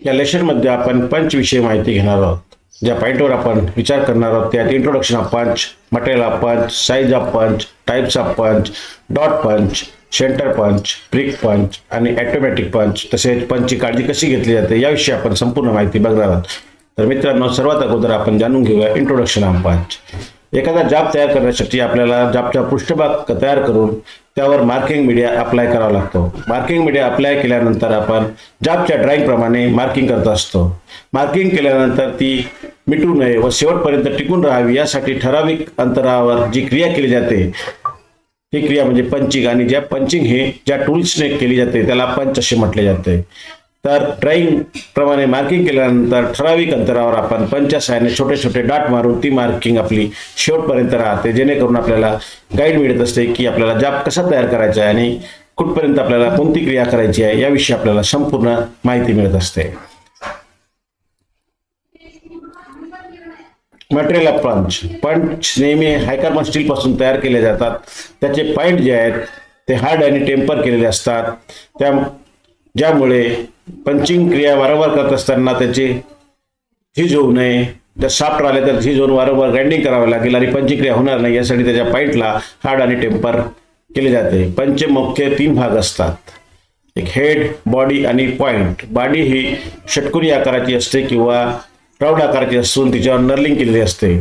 या लेक्चरमध्ये आपण पंच विषयी माहिती घेणार आहोत. ज्या पॉइंटवर आपण विचार करणार आहोत त्यात इंट्रोडक्शन ऑफ पंच, मटेरियल ऑफ पंच, साइज ऑफ पंच, टाइप्स ऑफ पंच, डॉट पंच, सेंटर पंच, प्रिक पंच आणि ऑटोमॅटिक पंच, तसेच पंचची काळजी कशी घेतली जाते याविषयी आपण संपूर्ण माहिती बघणार आहोत. तर मित्रांनो, सर्वात अगोदर आपण जाणून घेऊया इंट्रोडक्शन ऑफ पंच. एखादा जाब तयार करण्यासाठी आपल्याला जाबचा पृष्ठभाग तयार करून त्यावर मार्किंग मीडिया अप्लाय करावा लागतो. मार्किंग मीडिया अप्लाय केल्यानंतर आपण जाबच्या ड्रॉइंग प्रमाणे मार्किंग करत असतो. मार्किंग केल्यानंतर ती मिटू नये व शेवटपर्यंत टिकून राहावी यासाठी ठराविक अंतरावर जी क्रिया केली जाते ही क्रिया म्हणजे पंचिंग, आणि ज्या पंचिंग हे ज्या टूल्सने केली जाते त्याला पंच असे म्हटले जाते. तर ड्रॉइंग प्रमाणे मार्किंग केल्यानंतर ठराविक अंतरावर आपण पंचच्या सहाय्याने छोटे छोटे डॉट मारून ती मार्किंग आपली शेवटपर्यंत राहते, जेणेकरून आपल्याला गाईड मिळत असते की आपल्याला जाब कसा तयार करायचा आहे आणि कुठपर्यंत आपल्याला कोणती क्रिया करायची आहे याविषयी आपल्याला संपूर्ण माहिती मिळत असते. मटेरियल ऑफ पंच. पंच नेहमी हायकार्बन स्टील पासून तयार केले जातात. त्याचे पॉइंट जे आहेत ते हार्ड आणि टेम्पर केलेले असतात, ज्यामुळे पंचिंग क्रिया वारंवार करत असताना त्याचे झीज होऊ नये. जर शाफ्ट राहिले तर झीज होऊन वारंवार ग्राइंडिंग करावे लागेल आणि पंचिंग क्रिया होणार नाही, यासाठी त्याच्या पॉइंटला हार्ड आणि टेम्पर केले जाते. पंचचे मुख्य 3 भाग असतात, एक हेड, बॉडी आणि पॉइंट. बॉडी ही षटकोनी आकाराची असते किंवा राऊंड आकाराची असून तिच्यावर नर्लिंग केलेली असते.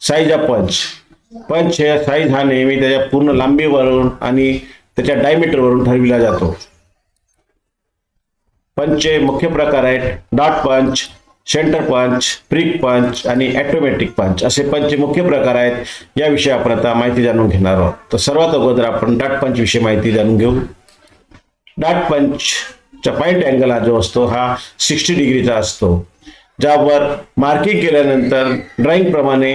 साइज ऑफ पंच. पंच हे साइज हा नेहमी त्याच्या पूर्ण लांबीवरून आणि त्याच्या डायमीटरवरून ठरविला जातो. पंचचे मुख्य प्रकार आहेत डॉट पंच, सेंटर पंच, प्रिक पंच आणि ऑटोमॅटिक पंच असे पंचचे मुख्य प्रकार आहेत. याविषयी आपण आता माहिती जाणून घेणार आहोत. तर सर्वात अगोदर आपण डॉट पंच विषयी माहिती जाणून घेऊ. डॉट पंचचा पॉइंट अँगल हा जो असतो हा 60 डिग्रीचा असतो, ज्यावर मार्किंग केल्यानंतर ड्रॉइंग प्रमाणे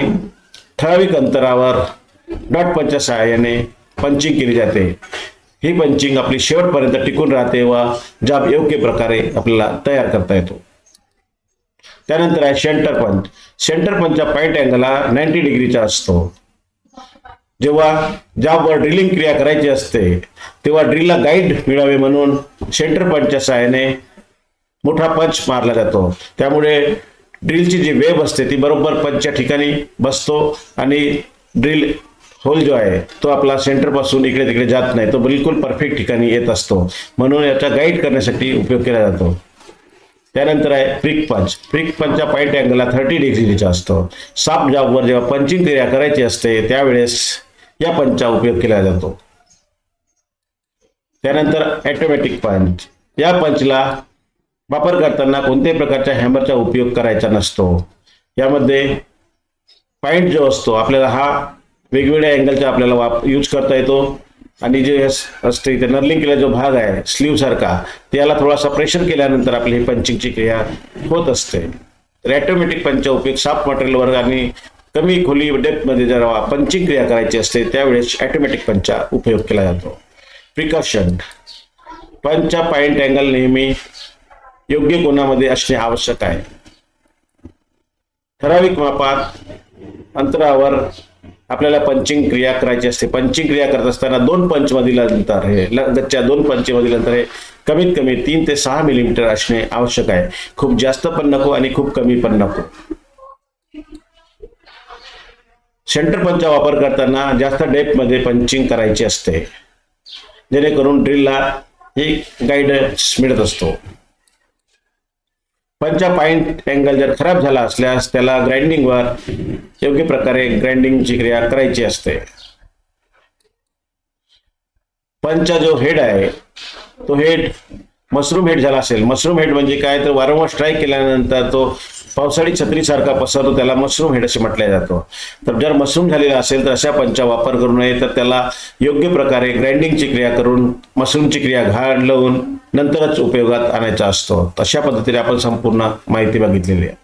ठराविक अंतरावर डॉट पंचच्या सहाय्याने पंचिंग केली जाते. ही पंचिंग आपली शेवटपर्यंत टिकून राहते व जाब योग्य प्रकारे आपल्याला तयार करता येतो. त्यानंतर आहे सेंटर पंच. सेंटर पंचचा पॉइंट अँगल हा 90 डिग्रीचा असतो. जेव्हा जाबवर ड्रिलिंग क्रिया करायची असते तेव्हा ड्रिलला गाईड मिळावे म्हणून सेंटर पंचच्या सहाय्याने मोठा पंच मारला जातो. त्यामुळे ड्रिलची जी वेब असते ती बरोबर पंचच्या ठिकाणी बसतो आणि ड्रिल होल जो आहे तो आपला सेंटर पासून इकडे तिकडे जात नाही, तो बिलकुल परफेक्ट ठिकाणी येत असतो, म्हणून याचा गाईड करण्यासाठी उपयोग केला जातो. त्यानंतर आहे प्रिक पंच. प्रिक पंचचा पॉइंट अँगल हा 30 डिग्रीचा असतो. साफ जाबवर जेव्हा पंचिंग क्रिया करायची असते त्यावेळेस या पंचचा उपयोग केला जातो. त्यानंतर ऑटोमॅटिक पंच. या पंचला वापर करताना कोणत्याही प्रकारच्या हॅमरचा उपयोग करायचा नसतो. यामध्ये पॉइंट जो असतो आपल्याला हा वेगवेगळ्या अँगलचा आपल्याला यूज करता येतो, आणि जे असते ते नर्लिंग केलेला जो भाग आहे स्लीव सारखा त्याला थोडासा प्रेशर केल्यानंतर आपली पंचिंगची क्रिया होत असते. तर ऑटोमॅटिक पंचचा उपयोग सॉफ्ट मटेरियलवर आणि कमी खोली डेप्थमध्ये जर पंचिंग क्रिया करायची असते त्यावेळेस ऑटोमॅटिक पंचचा उपयोग केला जातो. प्रिकॉशन. पंचचा पॉइंट अँगल नेहमी योग्य कोनामध्ये असणे आवश्यक आहे. ठराविक मापात अंतरावर आपल्याला पंचिंग क्रिया करायची असते. पंचिंग क्रिया करत असताना 2 पंच मधील अंतर हे लगतच्या 2 पंच मधील अंतर हे कमीत कमी 3 ते 6 मिलीमीटर असणे आवश्यक आहे. खूप जास्त पण नको आणि खूप कमी पण नको. सेंटर पंचचा वापर करताना जास्त डेप्थ मध्ये पंचिंग करायची असते, जेणेकरून ड्रिलला ही गाईडन्स मिळत असतो. पंचचा पॉइंट अँगल जर खराब झाला असल्यास त्याला ग्राइंडिंगवर योग्य प्रकारे ग्राइंडिंगची क्रिया करायची असते. पंचचा जो हेड आहे तो हेड मशरूम हेड झाला असेल. मशरूम हेड म्हणजे काय, तर वारंवार स्ट्राईक केल्यानंतर तो पावसाळी छत्रीसारखा पसरतो, त्याला मशरूम हेड असे म्हटले जातो. तर जर मशरूम झालेला असेल तर अशा पंचचा वापर करू नये, तर त्याला योग्य प्रकारे ग्राइंडिंगची क्रिया करून मशरूमची क्रिया घालवून नंतरच उपयोगात आणायचा असतो. अशा पद्धतीने आपण संपूर्ण माहिती बघितलेली आहे.